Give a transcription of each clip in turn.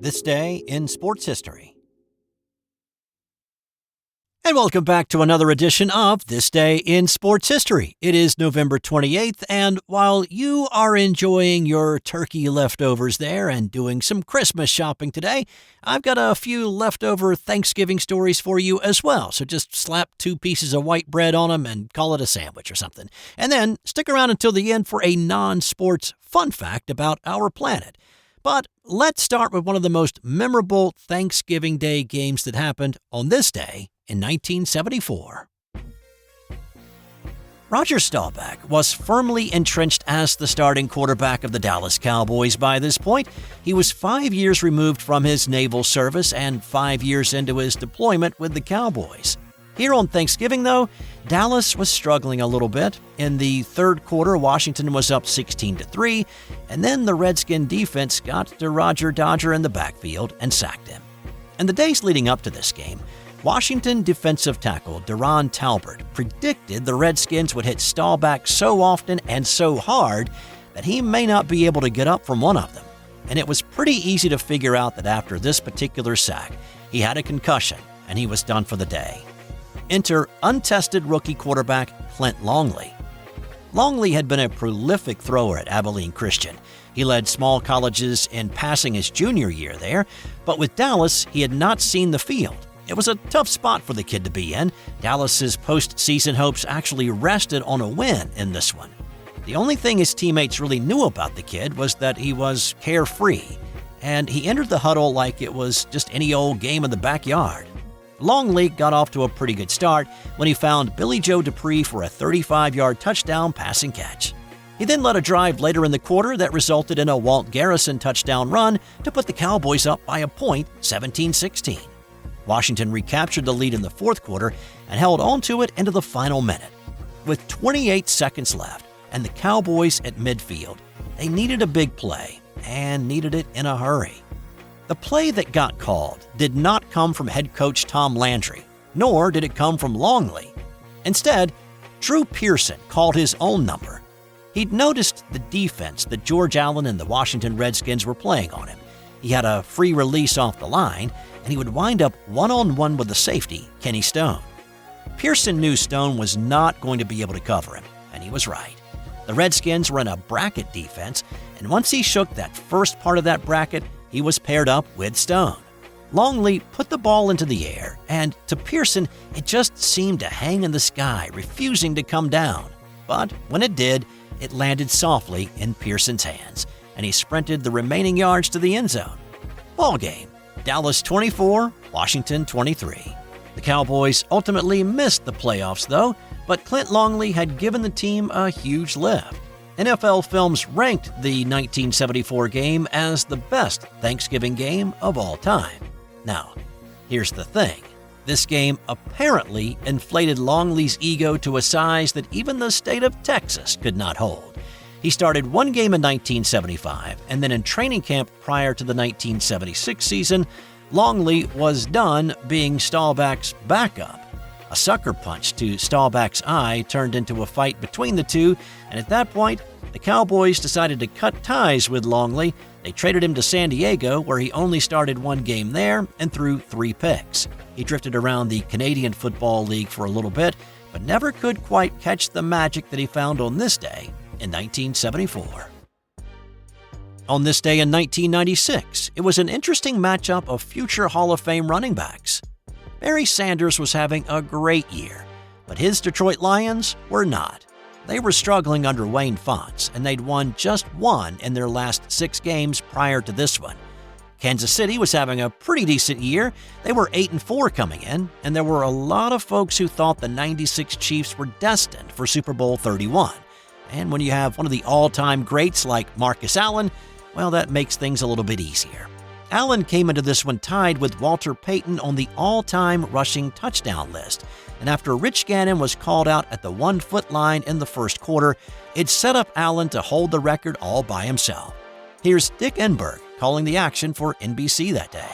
This day in sports history. And welcome back to another edition of This Day in Sports History. It is November 28th, and while you are enjoying your turkey leftovers there and doing some Christmas shopping today, I've got a few leftover Thanksgiving stories for you as well. So just slap 2 pieces of white bread on them and call it a sandwich or something. And then stick around until the end for a non-sports fun fact about our planet. But let's start with one of the most memorable Thanksgiving Day games that happened on this day in 1974. Roger Staubach was firmly entrenched as the starting quarterback of the Dallas Cowboys by this point. He was 5 years removed from his naval service and 5 years into his deployment with the Cowboys. Here on Thanksgiving, though, Dallas was struggling a little bit. In the third quarter, Washington was up 16-3, and then the Redskin defense got to Roger Dodger in the backfield and sacked him. In the days leading up to this game, Washington defensive tackle Duron Talbert predicted the Redskins would hit Staubach so often and so hard that he may not be able to get up from one of them. And it was pretty easy to figure out that after this particular sack, he had a concussion and he was done for the day. Enter untested rookie quarterback Clint Longley. Longley had been a prolific thrower at Abilene Christian. He led small colleges in passing his junior year there, but with Dallas, he had not seen the field. It was a tough spot for the kid to be in. Dallas's postseason hopes actually rested on a win in this one. The only thing his teammates really knew about the kid was that he was carefree, and he entered the huddle like it was just any old game in the backyard. Longley got off to a pretty good start when he found Billy Joe Dupree for a 35-yard touchdown passing catch. He then led a drive later in the quarter that resulted in a Walt Garrison touchdown run to put the Cowboys up by a point, 17-16. Washington recaptured the lead in the fourth quarter and held on to it into the final minute. With 28 seconds left and the Cowboys at midfield, they needed a big play and needed it in a hurry. The play that got called did not come from head coach Tom Landry, nor did it come from Longley. Instead, Drew Pearson called his own number. He'd noticed the defense that George Allen and the Washington Redskins were playing on him. He had a free release off the line, and he would wind up one-on-one with the safety, Kenny Stone. Pearson knew Stone was not going to be able to cover him, and he was right. The Redskins were in a bracket defense, and once he shook that first part of that bracket, he was paired up with Stone. Longley put the ball into the air, and to Pearson, it just seemed to hang in the sky, refusing to come down. But when it did, it landed softly in Pearson's hands, and he sprinted the remaining yards to the end zone. Ball game. Dallas 24, Washington 23. The Cowboys ultimately missed the playoffs, though, but Clint Longley had given the team a huge lift. NFL Films ranked the 1974 game as the best Thanksgiving game of all time. Now, here's the thing. This game apparently inflated Longley's ego to a size that even the state of Texas could not hold. He started one game in 1975, and then in training camp prior to the 1976 season, Longley was done being Staubach's backup. A sucker punch to Staubach's eye turned into a fight between the two, and at that point, the Cowboys decided to cut ties with Longley. They traded him to San Diego, where he only started one game there and threw 3 picks. He drifted around the Canadian Football League for a little bit, but never could quite catch the magic that he found on this day in 1974. On this day in 1996, it was an interesting matchup of future Hall of Fame running backs. Barry Sanders was having a great year, but his Detroit Lions were not. They were struggling under Wayne Fontes, and they'd won just 1 in their last 6 games prior to this one. Kansas City was having a pretty decent year. They were 8-4 coming in, and there were a lot of folks who thought the '96 Chiefs were destined for Super Bowl 31. And when you have one of the all-time greats like Marcus Allen, well, that makes things a little bit easier. Allen came into this one tied with Walter Payton on the all-time rushing touchdown list, and after Rich Gannon was called out at the 1-foot line in the first quarter, it set up Allen to hold the record all by himself. Here's Dick Enberg calling the action for NBC that day.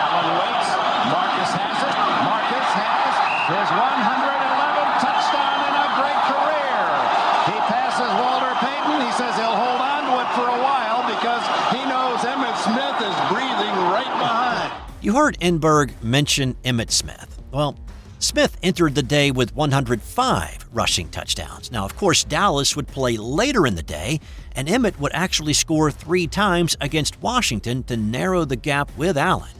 Allen waits. Marcus has it. Marcus has his 111th touchdown in a great career. He passes Walter Payton. He says he'll hold on to it for a while because he knows Emmitt Smith is breathing right behind. You heard Enberg mention Emmitt Smith. Well, Smith entered the day with 105 rushing touchdowns. Now, of course, Dallas would play later in the day, and Emmitt would actually score 3 times against Washington to narrow the gap with Allen.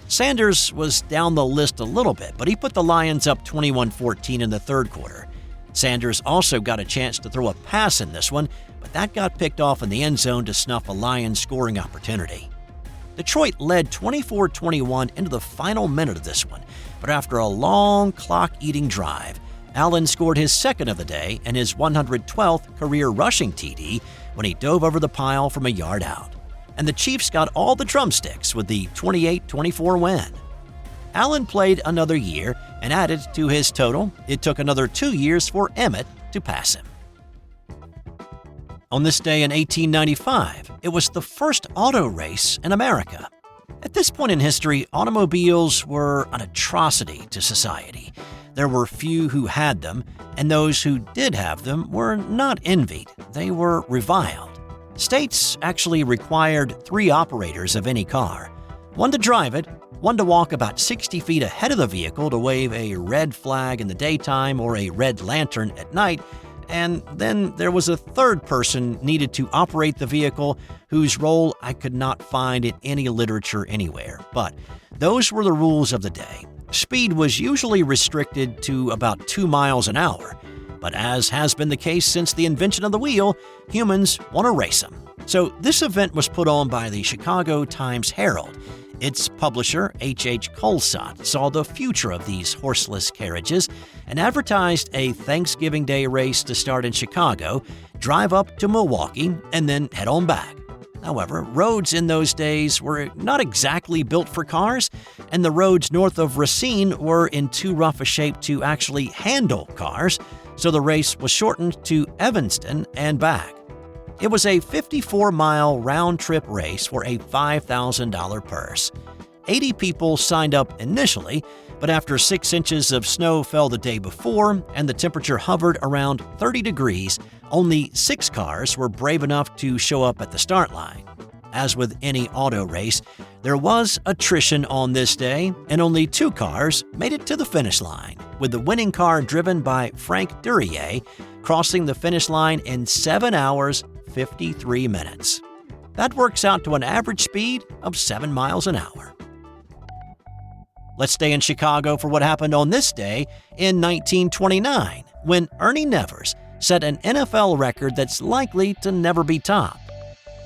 Sanders was down the list a little bit, but he put the Lions up 21-14 in the third quarter. Sanders also got a chance to throw a pass in this one, but that got picked off in the end zone to snuff a Lions scoring opportunity. Detroit led 24-21 into the final minute of this one, but after a long clock-eating drive, Allen scored his second of the day and his 112th career rushing TD when he dove over the pile from a yard out. And the Chiefs got all the drumsticks with the 28-24 win. Allen played another year and added to his total. It took another 2 years for Emmitt to pass him. On this day in 1895, it was the first auto race in America. At this point in history, automobiles were an atrocity to society. There were few who had them, and those who did have them were not envied. They were reviled. States actually required 3 operators of any car, one to drive it, one to walk about 60 feet ahead of the vehicle to wave a red flag in the daytime or a red lantern at night, and then there was a third person needed to operate the vehicle whose role I could not find in any literature anywhere. But those were the rules of the day. Speed was usually restricted to about 2 miles an hour, but as has been the case since the invention of the wheel, humans want to race them. So this event was put on by the Chicago Times-Herald. Its publisher, H.H. Colesott, saw the future of these horseless carriages and advertised a Thanksgiving Day race to start in Chicago, drive up to Milwaukee, and then head on back. However, roads in those days were not exactly built for cars, and the roads north of Racine were in too rough a shape to actually handle cars, so the race was shortened to Evanston and back. It was a 54-mile round-trip race for a $5,000 purse. 80 people signed up initially, but after 6 inches of snow fell the day before and the temperature hovered around 30 degrees, only 6 cars were brave enough to show up at the start line. As with any auto race, there was attrition on this day, and only 2 cars made it to the finish line, with the winning car driven by Frank Duryea crossing the finish line in 7 hours, 53 minutes. That works out to an average speed of 7 miles an hour. Let's stay in Chicago for what happened on this day in 1929, when Ernie Nevers set an NFL record that's likely to never be topped.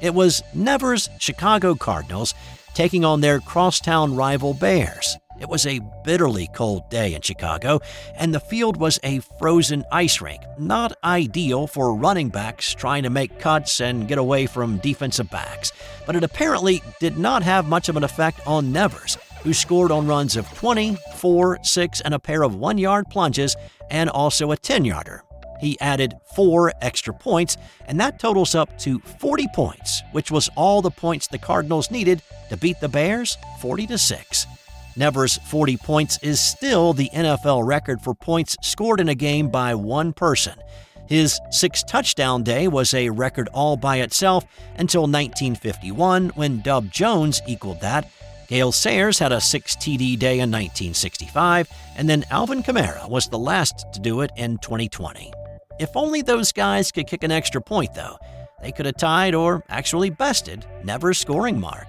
It was Nevers' Chicago Cardinals taking on their crosstown rival Bears. It was a bitterly cold day in Chicago, and the field was a frozen ice rink, not ideal for running backs trying to make cuts and get away from defensive backs. But it apparently did not have much of an effect on Nevers, who scored on runs of 20, 4, 6, and a pair of 1-yard plunges, and also a 10-yarder. He added 4 extra points, and that totals up to 40 points, which was all the points the Cardinals needed to beat the Bears 40-6. Nevers' 40 points is still the NFL record for points scored in a game by one person. His 6-touchdown day was a record all by itself until 1951, when Dub Jones equaled that. Gale Sayers had a 6-TD day in 1965, and then Alvin Kamara was the last to do it in 2020. If only those guys could kick an extra point, though. They could have tied or actually bested Nevers' scoring mark.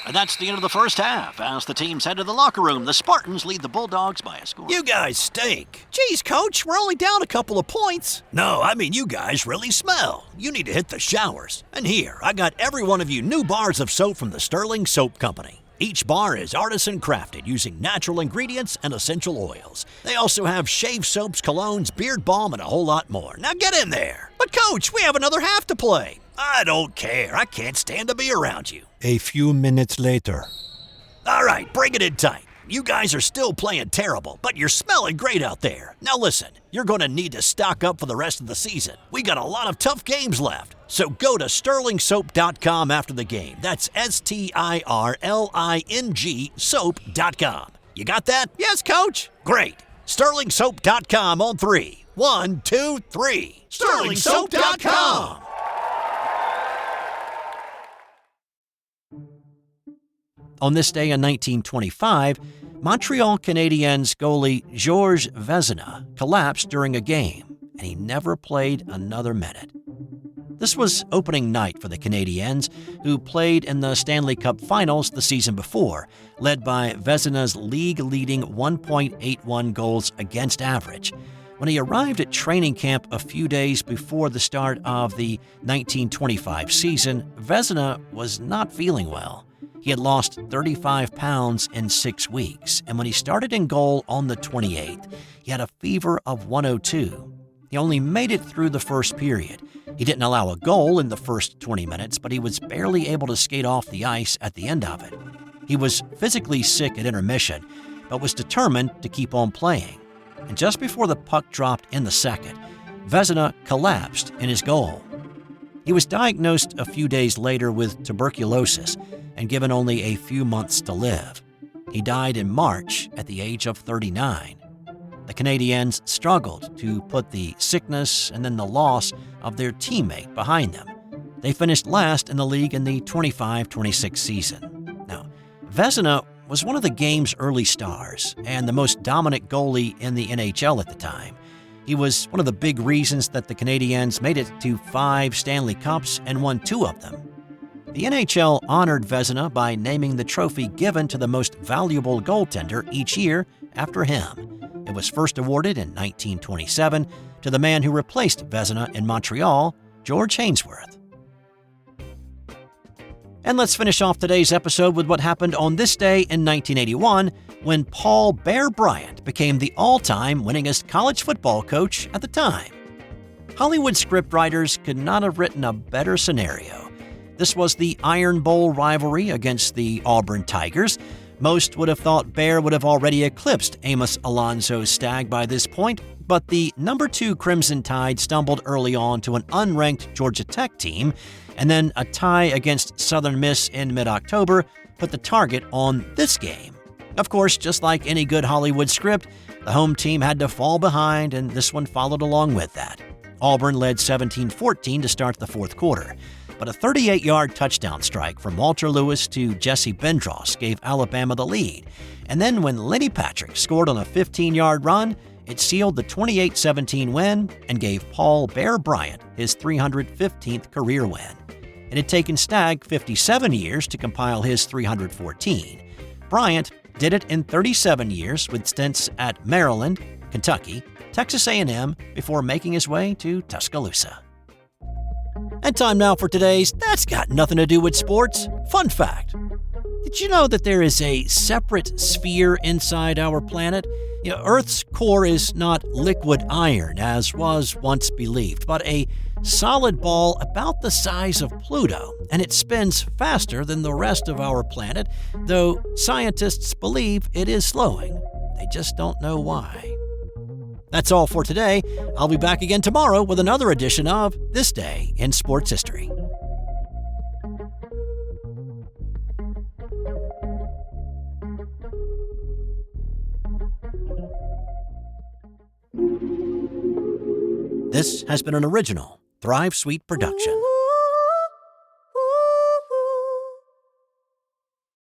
And that's the end of the first half. As the teams head to the locker room, the Spartans lead the Bulldogs by a score. You guys stink. Geez, Coach, we're only down a couple of points. No, I mean you guys really smell. You need to hit the showers. And here, I got every one of you new bars of soap from the Sterling Soap Company. Each bar is artisan crafted using natural ingredients and essential oils. They also have shave soaps, colognes, beard balm, and a whole lot more. Now get in there. But Coach, we have another half to play. I don't care. I can't stand to be around you. A few minutes later. All right, bring it in tight. You guys are still playing terrible, but you're smelling great out there. Now listen, you're going to need to stock up for the rest of the season. We got a lot of tough games left. So go to sterlingsoap.com after the game. That's STIRLING soap.com. You got that? Yes, Coach. Great. sterlingsoap.com on 3. 1, 2, 3. sterlingsoap.com. On this day in 1925, Montreal Canadiens goalie Georges Vezina collapsed during a game, and he never played another minute. This was opening night for the Canadiens, who played in the Stanley Cup Finals the season before, led by Vezina's league-leading 1.81 goals against average. When he arrived at training camp a few days before the start of the 1925 season, Vezina was not feeling well. He had lost 35 pounds in 6 weeks, and when he started in goal on the 28th, he had a fever of 102. He only made it through the first period. He didn't allow a goal in the first 20 minutes, but he was barely able to skate off the ice at the end of it. He was physically sick at intermission, but was determined to keep on playing. And just before the puck dropped in the second, Vezina collapsed in his goal. He was diagnosed a few days later with tuberculosis and given only a few months to live. He died in March at the age of 39. The Canadiens struggled to put the sickness and then the loss of their teammate behind them. They finished last in the league in the 25-26 season. Now, Vezina was one of the game's early stars and the most dominant goalie in the NHL at the time. He was one of the big reasons that the Canadiens made it to 5 Stanley Cups and won 2 of them. The NHL honored Vezina by naming the trophy given to the most valuable goaltender each year after him. It was first awarded in 1927 to the man who replaced Vezina in Montreal, George Hainsworth. And let's finish off today's episode with what happened on this day in 1981 when Paul Bear Bryant became the all-time winningest college football coach at the time. Hollywood scriptwriters could not have written a better scenario. This was the Iron Bowl rivalry against the Auburn Tigers. Most would have thought Bear would have already eclipsed Amos Alonso's Stag by this point, but the number 2 Crimson Tide stumbled early on to an unranked Georgia Tech team, and then a tie against Southern Miss in mid-October put the target on this game. Of course, just like any good Hollywood script, the home team had to fall behind, and this one followed along with that. Auburn led 17-14 to start the fourth quarter, but a 38-yard touchdown strike from Walter Lewis to Jesse Bendross gave Alabama the lead. And then when Lenny Patrick scored on a 15-yard run, it sealed the 28-17 win and gave Paul Bear Bryant his 315th career win. It had taken Stagg 57 years to compile his 314. Bryant did it in 37 years with stints at Maryland, Kentucky, Texas A&M before making his way to Tuscaloosa. And time now for today's That's Got Nothing to Do with Sports fun fact. Did you know that there is a separate sphere inside our planet? Earth's core is not liquid iron, as was once believed, but a solid ball about the size of Pluto, and it spins faster than the rest of our planet, though scientists believe it is slowing. They just don't know why. That's all for today. I'll be back again tomorrow with another edition of This Day in Sports History. This has been an original Thrive Suite production.